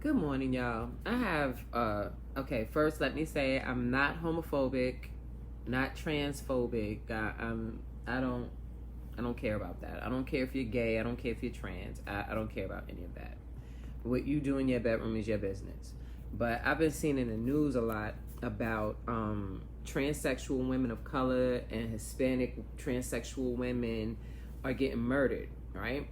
Good morning, y'all. I have okay, first let me say I'm not homophobic, not transphobic. I don't care about that. I don't care if you're gay, I don't care if you're trans. I don't care about any of that. What you do in your bedroom is your business. But I've been seeing in the news a lot about transsexual women of color and Hispanic transsexual women are getting murdered, right?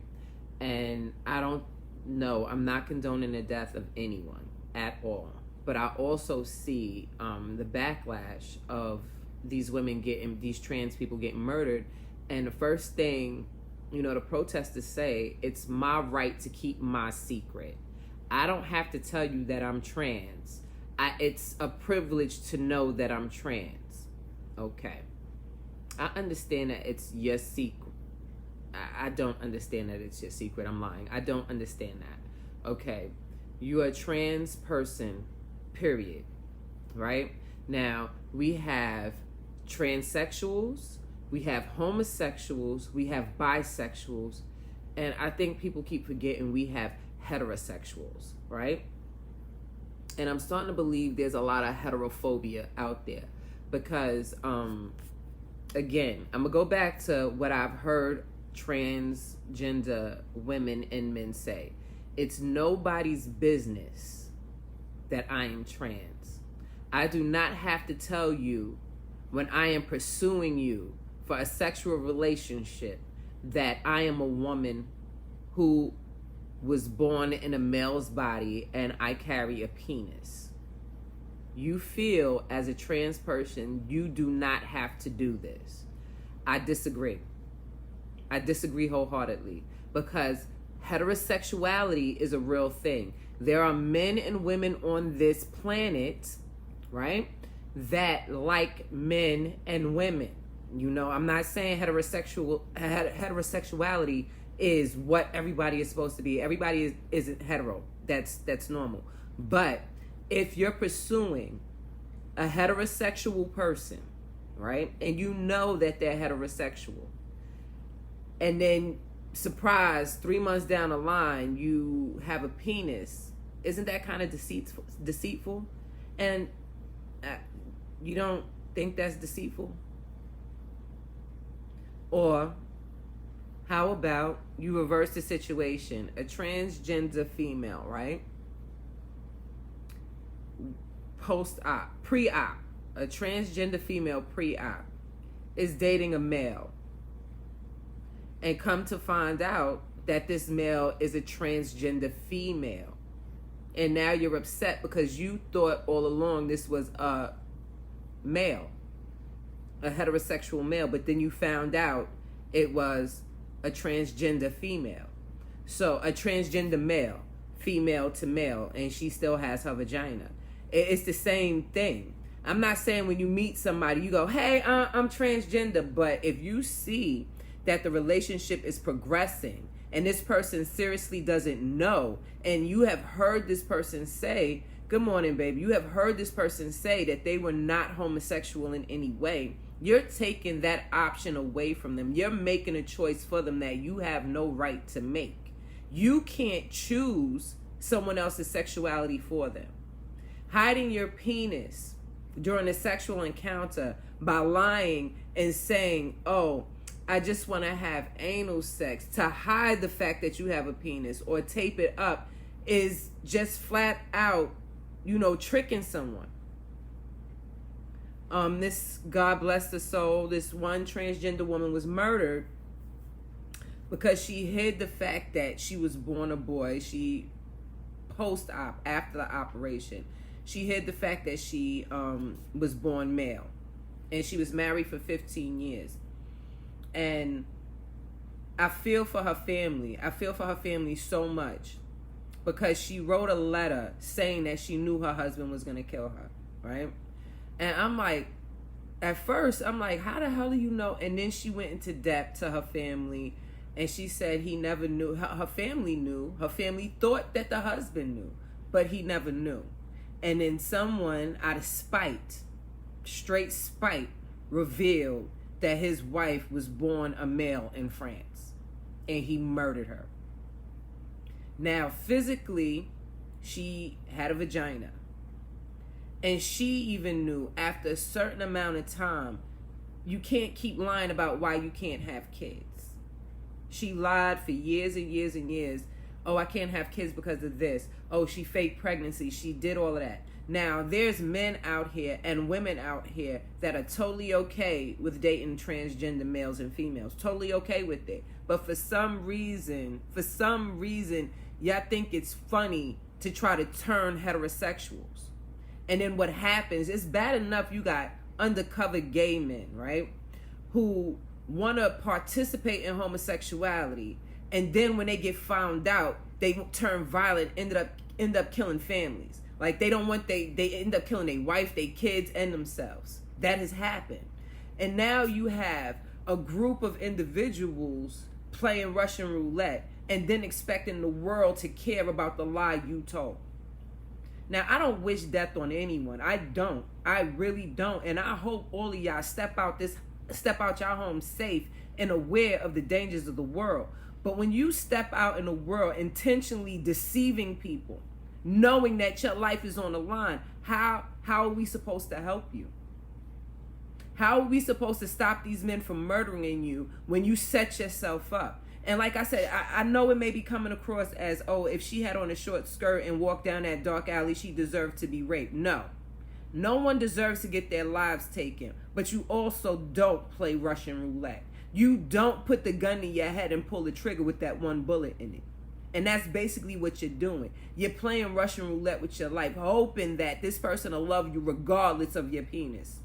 And I don't know, I'm not condoning the death of anyone at all. But I also see the backlash of these women getting, these trans people getting murdered. And the first thing, the protesters say, it's my right to keep my secret. I don't have to tell you that I'm trans. It's a privilege to know that I'm trans. Okay. I understand that it's your secret. I don't understand that it's your secret. I'm lying. I don't understand that. Okay. You're a trans person, period. Right? Now, we have transsexuals, we have homosexuals, we have bisexuals, and I think people keep forgetting we have heterosexuals, right? And I'm starting to believe there's a lot of heterophobia out there because, again, I'm going to go back to what I've heard transgender women and men say. It's nobody's business that I am trans. I do not have to tell you when I am pursuing you for a sexual relationship that I am a woman who was born in a male's body and I carry a penis. You feel as a trans person, you do not have to do this. I disagree. I disagree wholeheartedly because heterosexuality is a real thing. There are men and women on this planet, right, that like men and women. I'm not saying heterosexuality is what everybody is supposed to be. Everybody isn't hetero. That's normal. But if you're pursuing a heterosexual person, right, and you know that they're heterosexual, and then surprise, 3 months down the line, you have a penis, isn't that kind of deceitful? And you don't think that's deceitful? Or how about you reverse the situation? A transgender female, right? Post-op, pre-op, a transgender female pre-op is dating a male. And come to find out that this male is a transgender female. And now you're upset because you thought all along this was a male, a heterosexual male, but then you found out it was a transgender female. So a transgender male, female to male, and she still has her vagina. It's the same thing. I'm not saying when you meet somebody, you go, hey, I'm transgender. But if you see that the relationship is progressing and this person seriously doesn't know, and you have heard this person say, good morning, baby, you have heard this person say that they were not homosexual in any way, you're taking that option away from them. You're making a choice for them that you have no right to make. You can't choose someone else's sexuality for them. Hiding your penis during a sexual encounter by lying and saying, oh, I just want to have anal sex, to hide the fact that you have a penis or tape it up, is just flat out, tricking someone. This, God bless the soul, this one transgender woman was murdered because she hid the fact that she was born a boy. She, post-op, after the operation, she hid the fact that she was born male. And she was married for 15 years. And I feel for her family. I feel for her family so much because she wrote a letter saying that she knew her husband was going to kill her, right? And I'm like, at first, I'm like, how the hell do you know? And then she went into depth to her family, and she said he never knew. Her family knew. Her family thought that the husband knew, but he never knew. And then someone, out of spite, straight spite, revealed that his wife was born a male in France, and he murdered her. Now, physically, she had a vagina. And she even knew after a certain amount of time, you can't keep lying about why you can't have kids. She lied for years and years and years. Oh, I can't have kids because of this. Oh, she faked pregnancy. She did all of that. Now, there's men out here and women out here that are totally okay with dating transgender males and females. Totally okay with it. But for some reason, y'all think it's funny to try to turn heterosexuals. And then what happens, it's bad enough you got undercover gay men, right? Who want to participate in homosexuality. And then when they get found out, they turn violent, end up killing families. Like they don't want they end up killing their wife, their kids, and themselves. That has happened. And now you have a group of individuals playing Russian roulette and then expecting the world to care about the lie you told. Now, I don't wish death on anyone. I don't. I really don't. And I hope all of y'all step out y'all home safe and aware of the dangers of the world. But when you step out in the world intentionally deceiving people, knowing that your life is on the line, how are we supposed to help you? How are we supposed to stop these men from murdering you when you set yourself up? And like I said, I know it may be coming across as, oh, if she had on a short skirt and walked down that dark alley, she deserved to be raped. No. No one deserves to get their lives taken. But you also don't play Russian roulette. You don't put the gun to your head and pull the trigger with that one bullet in it. And that's basically what you're doing. You're playing Russian roulette with your life, hoping that this person will love you regardless of your penis.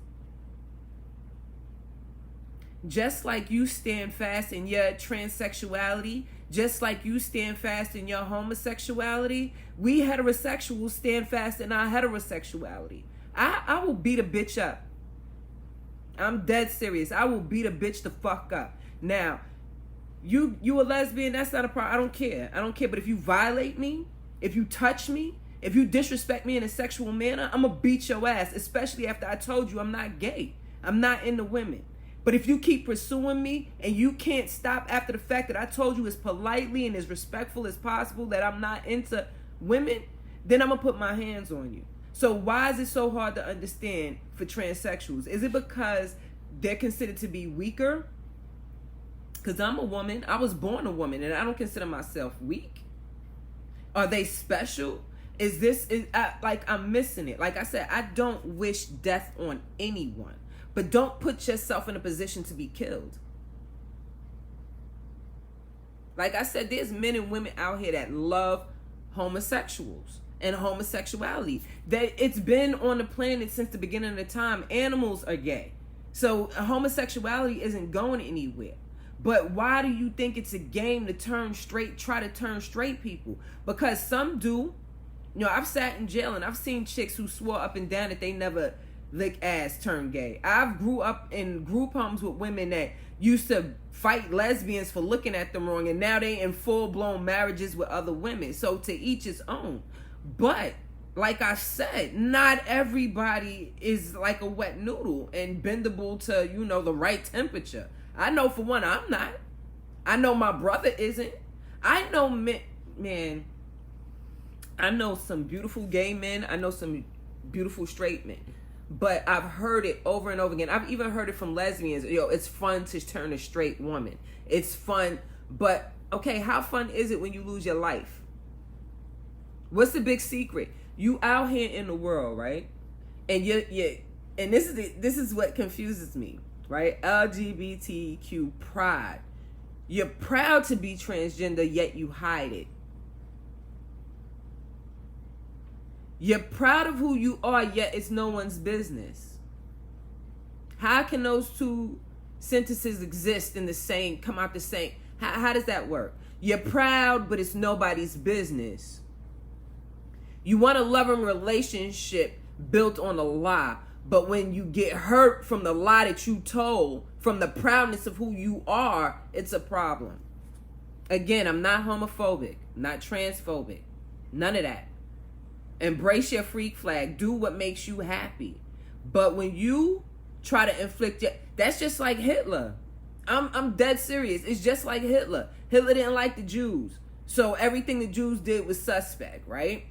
Just like you stand fast in your transsexuality, just like you stand fast in your homosexuality, we heterosexuals stand fast in our heterosexuality. I will beat a bitch up. I'm dead serious. I will beat a bitch the fuck up. Now, you a lesbian, that's not a problem. I don't care. But if you violate me, if you touch me, if you disrespect me in a sexual manner, I'm gonna beat your ass, especially after I told you I'm not gay. I'm not into women. But if you keep pursuing me and you can't stop after the fact that I told you as politely and as respectful as possible that I'm not into women, then I'm going to put my hands on you. So why is it so hard to understand for transsexuals? Is it because they're considered to be weaker? Because I'm a woman. I was born a woman and I don't consider myself weak. Are they special? I'm missing it. Like I said, I don't wish death on anyone. But don't put yourself in a position to be killed. Like I said, there's men and women out here that love homosexuals and homosexuality. That it's been on the planet since the beginning of the time. Animals are gay. So homosexuality isn't going anywhere. But why do you think it's a game to try to turn straight people? Because some do. You know, I've sat in jail and I've seen chicks who swore up and down that they never lick ass turn gay. I've grew up in group homes with women that used to fight lesbians for looking at them wrong, and now they in full-blown marriages with other women. So to each his own. But like I said, not everybody is like a wet noodle and bendable to, the right temperature. I know for one, I'm not. I know my brother isn't. I know man, I know some beautiful gay men. I know some beautiful straight men. But I've heard it over and over again. I've even heard it from lesbians. It's fun to turn a straight woman. It's fun. But, okay, how fun is it when you lose your life? What's the big secret? You out here in the world, right? And and this is what confuses me, right? LGBTQ pride. You're proud to be transgender, yet you hide it. You're proud of who you are, yet it's no one's business. How can those two sentences exist come out the same? How does that work? You're proud, but it's nobody's business. You want a loving relationship built on a lie, but when you get hurt from the lie that you told, from the proudness of who you are, it's a problem. Again, I'm not homophobic, not transphobic, none of that. Embrace your freak flag. Do what makes you happy. But when you try to inflict that's just like Hitler. I'm dead serious. It's just like Hitler. Hitler didn't like the Jews. So everything the Jews did was suspect, right?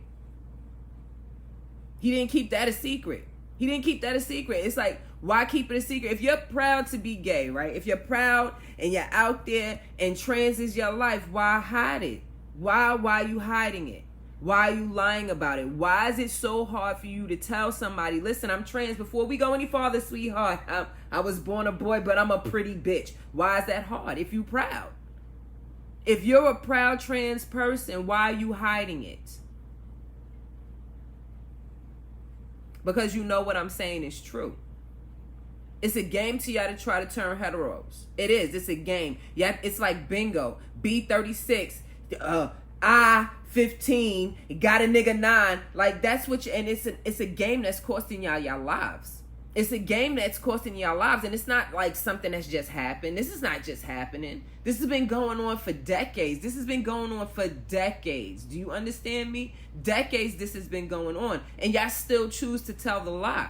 He didn't keep that a secret. He didn't keep that a secret. It's like, why keep it a secret? If you're proud to be gay, right? If you're proud and you're out there and trans is your life, why hide it? Why are you hiding it? Why are you lying about it? Why is it so hard for you to tell somebody, listen, I'm trans? Before we go any farther, sweetheart, I was born a boy, but I'm a pretty bitch. Why is that hard if you proud? If you're a proud trans person, why are you hiding it? Because you know what I'm saying is true. It's a game to y'all to try to turn heteros. It is. It's a game. Yeah, it's like bingo. B36, I-15, got a nigga 9. Like, that's what you... And it's a game that's costing y'all lives. It's a game that's costing y'all lives. And it's not like something that's just happened. This is not just happening. This has been going on for decades. This has been going on for decades. Do you understand me? Decades this has been going on. And y'all still choose to tell the lie.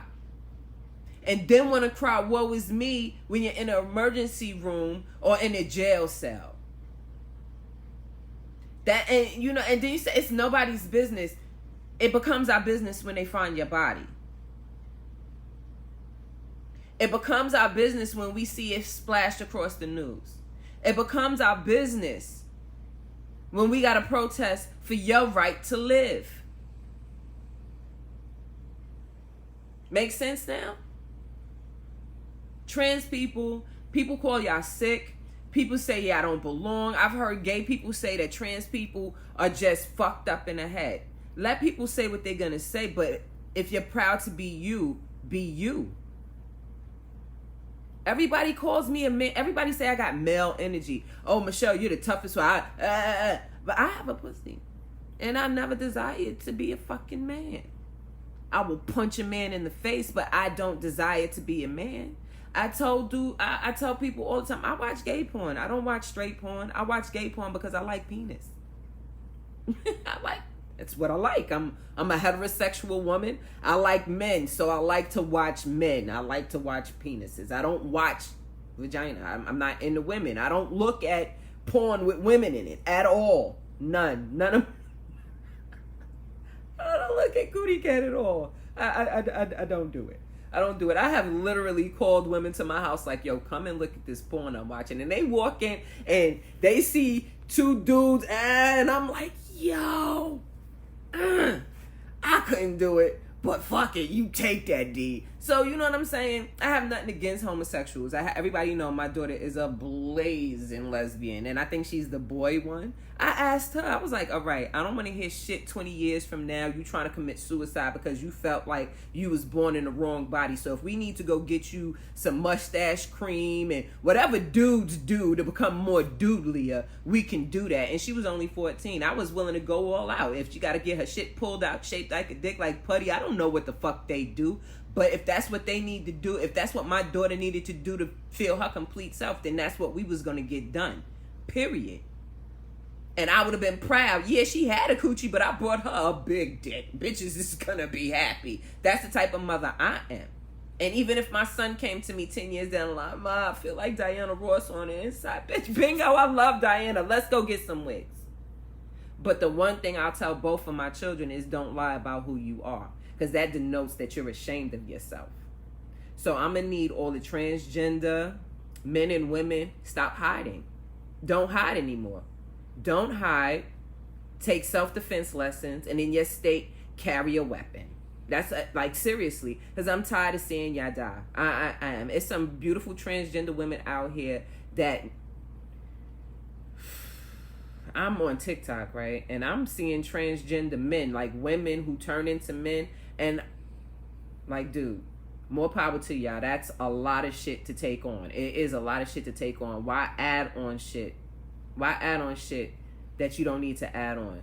And then want to cry, woe is me, when you're in an emergency room or in a jail cell. And then you say it's nobody's business. It becomes our business when they find your body. It becomes our business when we see it splashed across the news. It becomes our business when we got to protest for your right to live. Make sense now? Trans people call y'all sick. People say y'all don't belong. I've heard gay people say that trans people are just fucked up in the head. Let people say what they're going to say, but if you're proud to be you, be you. Everybody calls me a man. Everybody say I got male energy. Oh, Michelle, you're the toughest one. But I have a pussy. And I never desired to be a fucking man. I will punch a man in the face, but I don't desire to be a man. I tell people all the time, I watch gay porn. I don't watch straight porn. I watch gay porn because I like penis. It's what I like. I'm a heterosexual woman. I like men, so I like to watch men. I like to watch penises. I don't watch vagina. I'm not into women. I don't look at porn with women in it at all. None of. I don't look at Cootie Cat at all. I don't do it. I don't do it. I have literally called women to my house like, yo, come and look at this porn I'm watching. And they walk in and they see two dudes and I'm like, yo, I couldn't do it. But fuck it, you take that, D. So, you know what I'm saying? I have nothing against homosexuals. Everybody know my daughter is a blazing lesbian, and I think she's the boy one. I asked her, I was like, all right, I don't want to hear shit 20 years from now you trying to commit suicide because you felt like you was born in the wrong body. So if we need to go get you some mustache cream and whatever dudes do to become more doodlier, we can do that. And she was only 14. I was willing to go all out. If she got to get her shit pulled out, shaped like a dick, like putty, I don't know what the fuck they do. But if that's what they need to do, if that's what my daughter needed to do to feel her complete self, then that's what we was going to get done. Period. And I would have been proud. Yeah, she had a coochie, but I brought her a big dick. Bitches is going to be happy. That's the type of mother I am. And even if my son came to me 10 years down the line, Ma, I feel like Diana Ross on the inside. Bitch, bingo, I love Diana. Let's go get some wigs. But the one thing I'll tell both of my children is don't lie about who you are. Because that denotes that you're ashamed of yourself. So I'm going to need all the transgender men and women, stop hiding. Don't hide anymore. Don't hide. Take self-defense lessons. And in your state, carry a weapon. That's like seriously. Because I'm tired of seeing y'all die. I am. It's some beautiful transgender women out here that... I'm on TikTok, right? And I'm seeing transgender men, like women who turn into men. And like, dude, more power to y'all. That's a lot of shit to take on. It is a lot of shit to take on. Why add on shit? Why add on shit that you don't need to add on?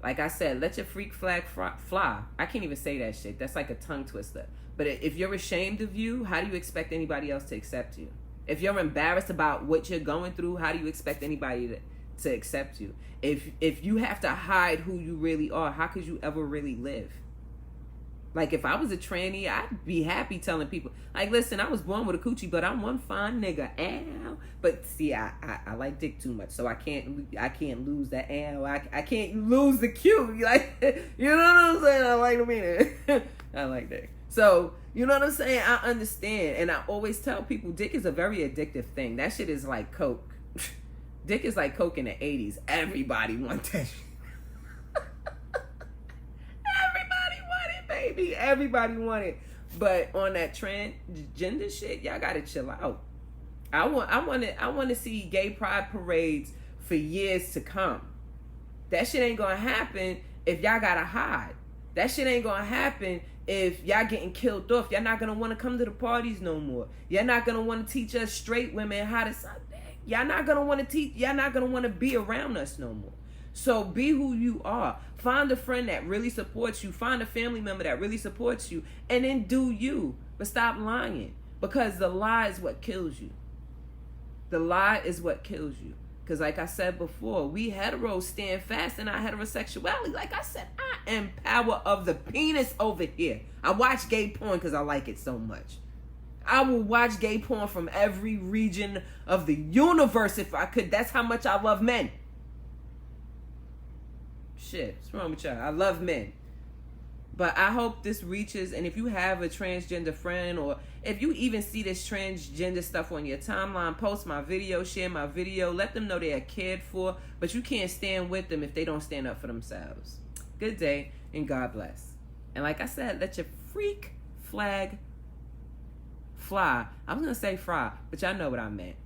Like I said, let your freak flag fly. I can't even say that shit. That's like a tongue twister. But if you're ashamed of you, how do you expect anybody else to accept you? If you're embarrassed about what you're going through, how do you expect anybody to accept you? If you have to hide who you really are, how could you ever really live? Like, if I was a tranny, I'd be happy telling people, like, listen, I was born with a coochie, but I'm one fine nigga. Ow. But see, I like dick too much, so I can't lose that ow. I can't lose the cute. Like, you know what I'm saying? I like to mean it. I like that. So, you know what I'm saying? I understand. And I always tell people dick is a very addictive thing. That shit is like coke. Dick is like coke in the 80s. Everybody wants that shit. Everybody want it, baby. Everybody want it. But on that transgender shit, y'all gotta chill out. I want to see gay pride parades for years to come. That shit ain't gonna happen if y'all gotta hide. That shit ain't gonna happen if y'all getting killed off. Y'all not gonna want to come to the parties no more. Y'all not gonna want to teach us straight women how to suck dick. Y'all not gonna want to teach. Y'all not gonna want to be around us no more. So be who you are. Find a friend that really supports you. Find a family member that really supports you, and then do you. But stop lying, because the lie is what kills you. The lie is what kills you. Because like I said before, we heteros stand fast in our heterosexuality. Like I said, I am power of the penis over here. I watch gay porn because I like it so much. I will watch gay porn from every region of the universe if I could. That's how much I love men. Shit, what's wrong with y'all? I love men. But I hope this reaches, and if you have a transgender friend, or if you even see this transgender stuff on your timeline, post my video, share my video, let them know they are cared for, but you can't stand with them if they don't stand up for themselves. Good day, and God bless. And like I said, let your freak flag fly. I was going to say fry, but y'all know what I meant.